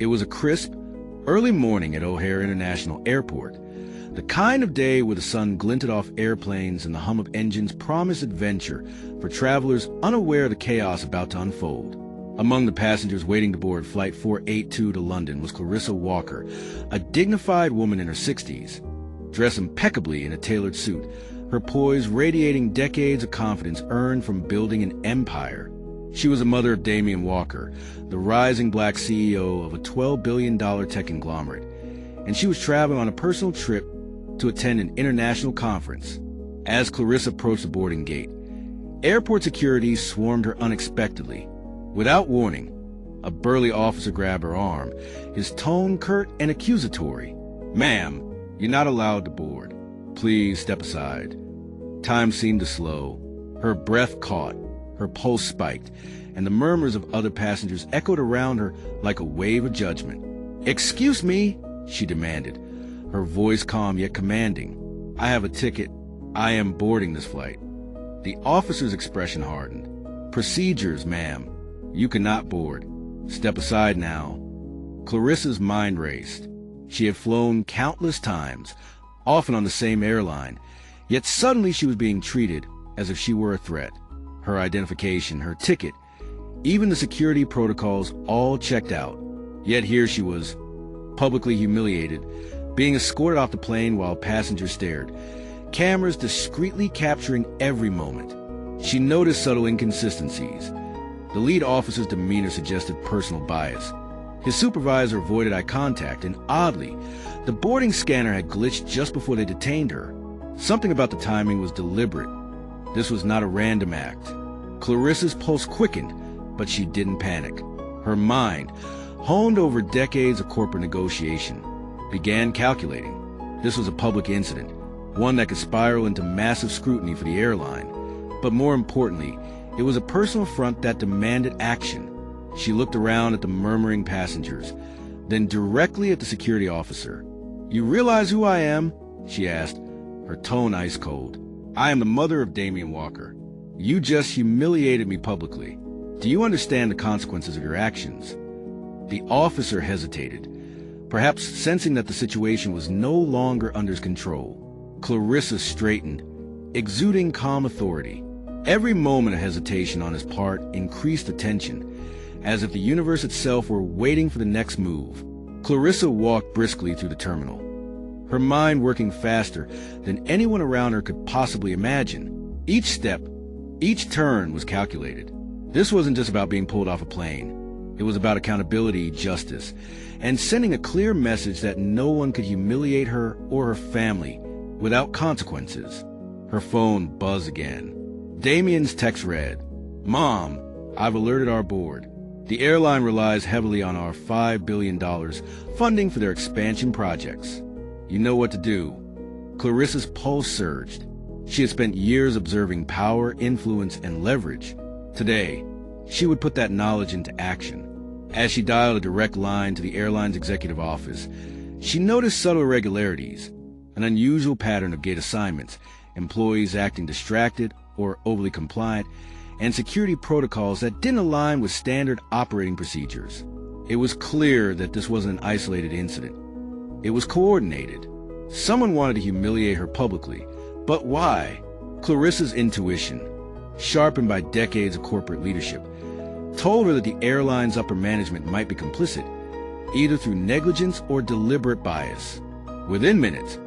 It was a crisp, early morning at O'Hare International Airport, the kind of day where the sun glinted off airplanes and the hum of engines promised adventure for travelers unaware of the chaos about to unfold. Among the passengers waiting to board Flight 482 to London was Clarissa Walker, a dignified woman in her 60s, dressed impeccably in a tailored suit, her poise radiating decades of confidence earned from building an empire. She was a mother of Damian Walker, the rising black CEO of a $12 billion tech conglomerate, and she was traveling on a personal trip to attend an international conference. As Clarissa approached the boarding gate, airport security swarmed her unexpectedly. Without warning, a burly officer grabbed her arm, his tone curt and accusatory. "Ma'am, you're not allowed to board. Please step aside." Time seemed to slow. Her breath caught, her pulse spiked, and the murmurs of other passengers echoed around her like a wave of judgment. "Excuse me," she demanded, her voice calm yet commanding. "I have a ticket. I am boarding this flight." The officer's expression hardened. "Procedures, ma'am. You cannot board. Step aside now." Clarissa's mind raced. She had flown countless times, often on the same airline, yet suddenly she was being treated as if she were a threat. Her identification, her ticket, even the security protocols all checked out. Yet here she was, publicly humiliated, being escorted off the plane while passengers stared, cameras discreetly capturing every moment. She noticed subtle inconsistencies. The lead officer's demeanor suggested personal bias. His supervisor avoided eye contact, and oddly, the boarding scanner had glitched just before they detained her. Something about the timing was deliberate. This was not a random act. Clarissa's pulse quickened, but she didn't panic. Her mind, honed over decades of corporate negotiation, began calculating. This was a public incident, one that could spiral into massive scrutiny for the airline. But more importantly, it was a personal affront that demanded action. She looked around at the murmuring passengers, then directly at the security officer. "You realize who I am?" she asked, her tone ice cold. "I am the mother of Damian Walker. You just humiliated me publicly. Do you understand the consequences of your actions?" The officer hesitated, perhaps sensing that the situation was no longer under his control. Clarissa straightened, exuding calm authority. Every moment of hesitation on his part increased the tension, as if the universe itself were waiting for the next move. Clarissa walked briskly through the terminal, her mind working faster than anyone around her could possibly imagine. Each step, each turn was calculated. This wasn't just about being pulled off a plane. It was about accountability, justice, and sending a clear message that no one could humiliate her or her family without consequences. Her phone buzzed again. Damian's text read, "Mom, I've alerted our board. The airline relies heavily on our $5 billion funding for their expansion projects. You know what to do." Clarissa's pulse surged. She had spent years observing power, influence, and leverage. Today, she would put that knowledge into action. As she dialed a direct line to the airline's executive office, she noticed subtle irregularities, an unusual pattern of gate assignments, employees acting distracted or overly compliant, and security protocols that didn't align with standard operating procedures. It was clear that this wasn't an isolated incident. It was coordinated. Someone wanted to humiliate her publicly, but why? Clarissa's intuition, sharpened by decades of corporate leadership, told her that the airline's upper management might be complicit, either through negligence or deliberate bias. Within minutes,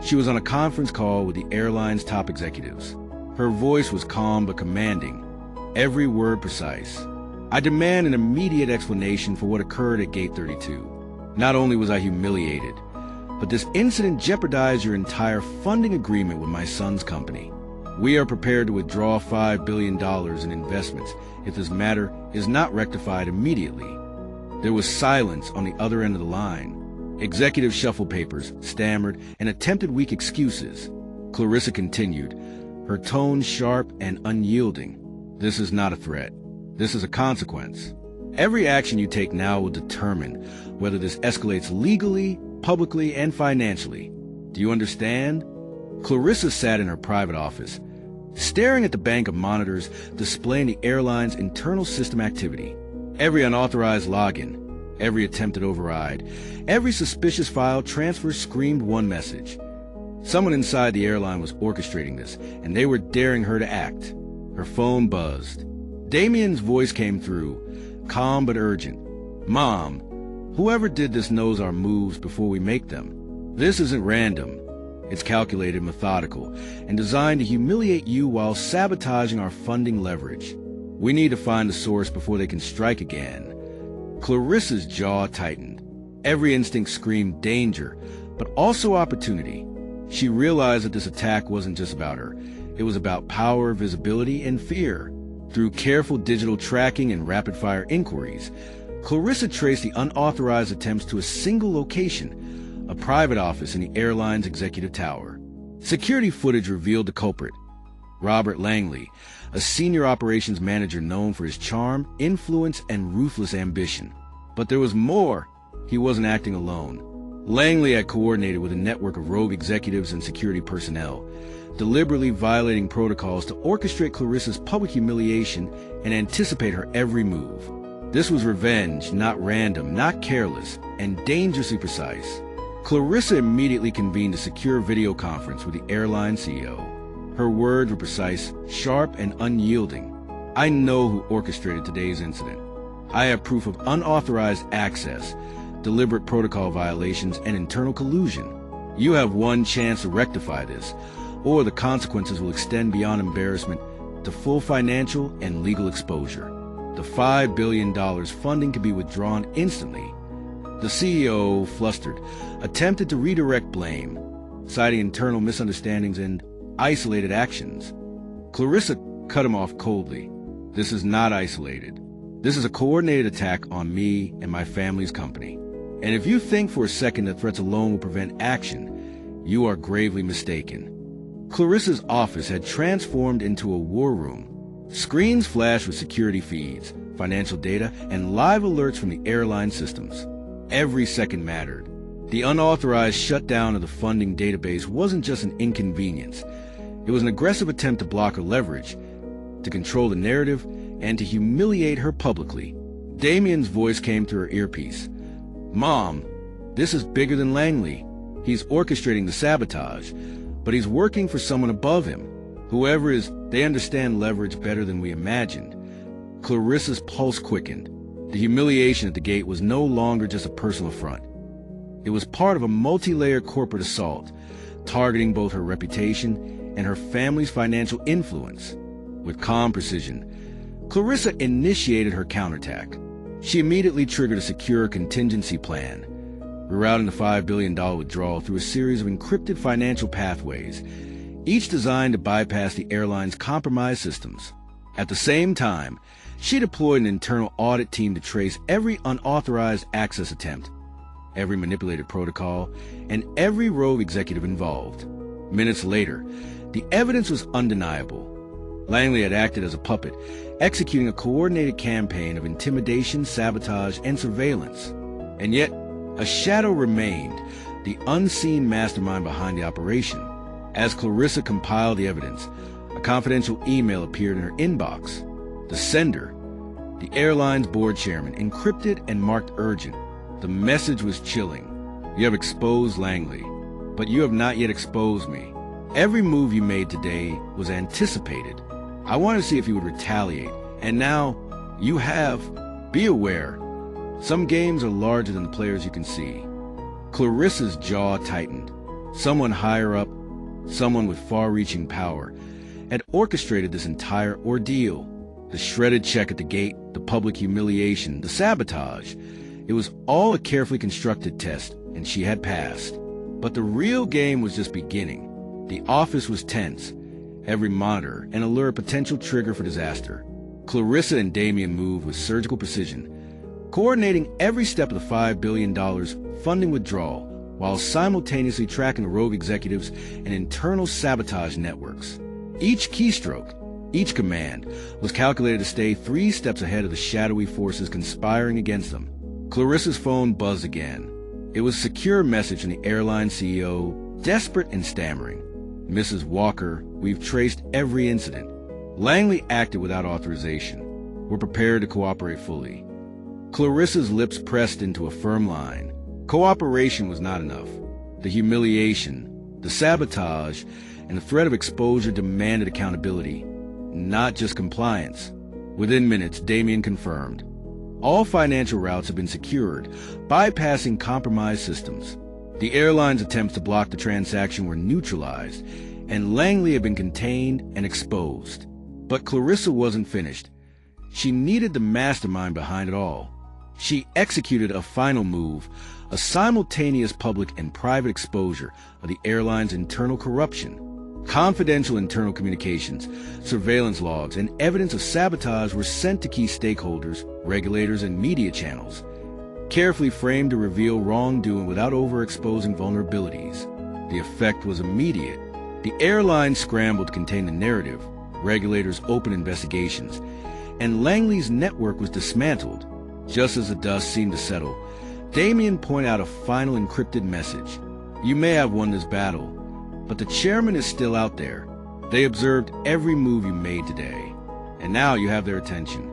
she was on a conference call with the airline's top executives. Her voice was calm but commanding, every word precise. "I demand an immediate explanation for what occurred at Gate 32. Not only was I humiliated, but this incident jeopardized your entire funding agreement with my son's company. We are prepared to withdraw $5 billion in investments if this matter is not rectified immediately." There was silence on the other end of the line. Executives shuffled papers, stammered, and attempted weak excuses. Clarissa continued, her tone sharp and unyielding. "This is not a threat. This is a consequence. Every action you take now will determine whether this escalates legally, publicly, and financially. Do you understand?" Clarissa sat in her private office, staring at the bank of monitors displaying the airline's internal system activity. Every unauthorized login, every attempted override, every suspicious file transfer screamed one message. Someone inside the airline was orchestrating this, and they were daring her to act. Her phone buzzed. Damien's voice came through, calm but urgent. "Mom, whoever did this knows our moves before we make them. This isn't random. It's calculated, methodical, and designed to humiliate you while sabotaging our funding leverage. We need to find the source before they can strike again." Clarissa's jaw tightened. Every instinct screamed danger, but also opportunity. She realized that this attack wasn't just about her. It was about power, visibility, and fear. Through careful digital tracking and rapid-fire inquiries, Clarissa traced the unauthorized attempts to a single location, a private office in the airline's executive tower. Security footage revealed the culprit, Robert Langley, a senior operations manager known for his charm, influence, and ruthless ambition. But there was more. He wasn't acting alone. Langley had coordinated with a network of rogue executives and security personnel, deliberately violating protocols to orchestrate Clarissa's public humiliation and anticipate her every move. This was revenge, not random, not careless, and dangerously precise. Clarissa immediately convened a secure video conference with the airline CEO. Her words were precise, sharp, and unyielding. "I know who orchestrated today's incident. I have proof of unauthorized access, deliberate protocol violations, and internal collusion. You have one chance to rectify this, or the consequences will extend beyond embarrassment to full financial and legal exposure. The $5 billion funding can be withdrawn instantly." The CEO, flustered, attempted to redirect blame, citing internal misunderstandings and isolated actions. Clarissa cut him off coldly. "This is not isolated. This is a coordinated attack on me and my family's company. And if you think for a second that threats alone will prevent action, you are gravely mistaken." Clarissa's office had transformed into a war room. Screens flashed with security feeds, financial data, and live alerts from the airline systems. Every second mattered. The unauthorized shutdown of the funding database wasn't just an inconvenience. It was an aggressive attempt to block her leverage, to control the narrative, and to humiliate her publicly. Damien's voice came through her earpiece. "Mom, this is bigger than Langley. He's orchestrating the sabotage, but he's working for someone above him. Whoever is, they understand leverage better than we imagined." Clarissa's pulse quickened. The humiliation at the gate was no longer just a personal affront. It was part of a multi-layered corporate assault, targeting both her reputation and her family's financial influence. With calm precision, Clarissa initiated her counterattack. She immediately triggered a secure contingency plan, rerouting the $5 billion withdrawal through a series of encrypted financial pathways, each designed to bypass the airline's compromised systems. At the same time, she deployed an internal audit team to trace every unauthorized access attempt, every manipulated protocol, and every rogue executive involved. Minutes later, the evidence was undeniable. Langley had acted as a puppet, executing a coordinated campaign of intimidation, sabotage, and surveillance. And yet, a shadow remained, the unseen mastermind behind the operation. As Clarissa compiled the evidence, a confidential email appeared in her inbox. The sender, the airline's board chairman, encrypted and marked urgent. The message was chilling. "You have exposed Langley, but you have not yet exposed me. Every move you made today was anticipated. I wanted to see if you would retaliate, and now you have. Be aware. Some games are larger than the players you can see." Clarissa's jaw tightened. Someone higher up, someone with far-reaching power, had orchestrated this entire ordeal. The shredded check at the gate, the public humiliation, the sabotage. It was all a carefully constructed test, and she had passed. But the real game was just beginning. The office was tense, every monitor an alert potential trigger for disaster. Clarissa and Damien moved with surgical precision, coordinating every step of the $5 billion funding withdrawal, while simultaneously tracking rogue executives and internal sabotage networks. Each keystroke, each command, was calculated to stay 3 steps ahead of the shadowy forces conspiring against them. Clarissa's phone buzzed again. It was a secure message from the airline CEO, desperate and stammering. "Mrs. Walker, we've traced every incident. Langley acted without authorization. We're prepared to cooperate fully." Clarissa's lips pressed into a firm line. Cooperation was not enough. The humiliation, the sabotage, and the threat of exposure demanded accountability, not just compliance. Within minutes, Damien confirmed. All financial routes have been secured, bypassing compromised systems. The airline's attempts to block the transaction were neutralized, and Langley had been contained and exposed. But Clarissa wasn't finished. She needed the mastermind behind it all. She executed a final move, a simultaneous public and private exposure of the airline's internal corruption. Confidential internal communications, surveillance logs, and evidence of sabotage were sent to key stakeholders, regulators, and media channels, carefully framed to reveal wrongdoing without overexposing vulnerabilities. The effect was immediate. The airline scrambled to contain the narrative, regulators opened investigations, and Langley's network was dismantled. Just as the dust seemed to settle, Damien pointed out a final encrypted message. You may have won this battle, but the chairman is still out there. They observed every move you made today, and now you have their attention.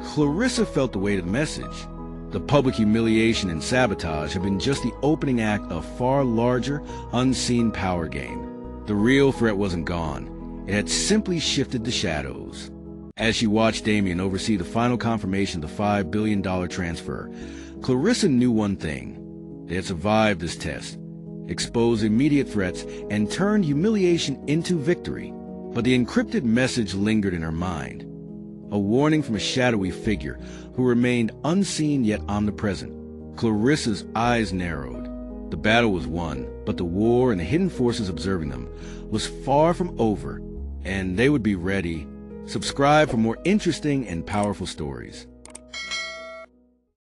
Clarissa felt the weight of the message. The public humiliation and sabotage had been just the opening act of a far larger, unseen power game. The real threat wasn't gone. It had simply shifted the shadows. As she watched Damien oversee the final confirmation of the $5 billion transfer, Clarissa knew one thing. They had survived this test, exposed immediate threats, and turned humiliation into victory. But the encrypted message lingered in her mind, a warning from a shadowy figure who remained unseen yet omnipresent. Clarissa's eyes narrowed. The battle was won, but the war and the hidden forces observing them was far from over, and they would be ready. Subscribe for more interesting and powerful stories.